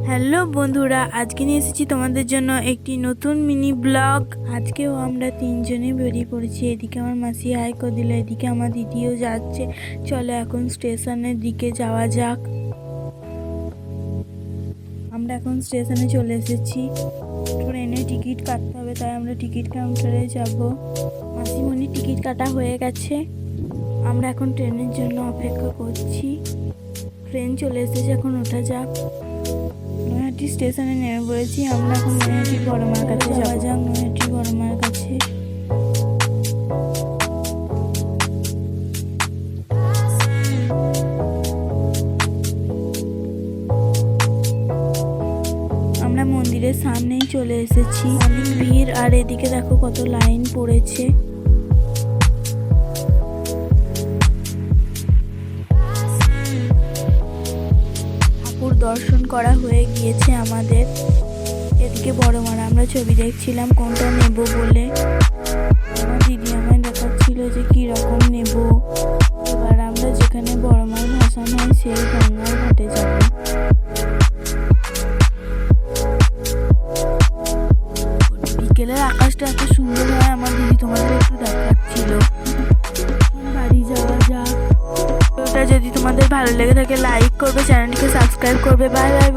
Hello বন্ধুরা, আজকে নিয়ে এসেছি তোমাদের জন্য একটি নতুন মিনি ব্লগ। আজকেও আমরা তিনজনে বেরিয়ে পড়েছি। এদিকে আমার মাসি হাই করে দিল, এদিকে আমার দিদিও যাচ্ছে। চলো এখন স্টেশনের দিকে যাওয়া যাক। আমরা এখন স্টেশনে চলে এসেছি। ট্রেনে টিকিট কাটতে হবে, তাই আমরা টিকিট কাউন্টারে যাব। মাসিমণির টিকিট কাটা হয়ে গেছে। আমরা এখন ট্রেনের জন্য অপেক্ষা করছি। ট্রেন চলে এসেছে, এখন ওঠা যাক। নৈহাটি স্টেশনে নেমে পড়েছি। আমরা এখন নৈহাটি বড় মার কাছে যাওয়া যাক। নৈহাটি বড় মার কাছে আমরা মন্দিরের সামনেই চলে এসেছি। অনেক ভিড়, আর এদিকে দেখো কত লাইন পড়েছে। ঠাকুর দর্শন করা হয়ে গিয়েছে আমাদের। এদিকে বড় মারা আমরা ছবি দেখছিলাম কোনটা নেব বলে। আমার দিদি আমায় দেখাচ্ছিল যে কি রকম নেব। এবার আমরা যেখানে বড় মার ভাসান হয় সেই গঙ্গার ঘাটে যাব। বিকেলের আকাশটা এত সুন্দর হয়, আমার দিদি তোমাদের একটু দেখাচ্ছিল। বাড়ি যাওয়া যাক। ওটা যদি তোমাদের ভালো লেগে থাকে লাইক করবে, চ্যানেলটিকে সাবস্ক্রাইব করবে। Bye bye.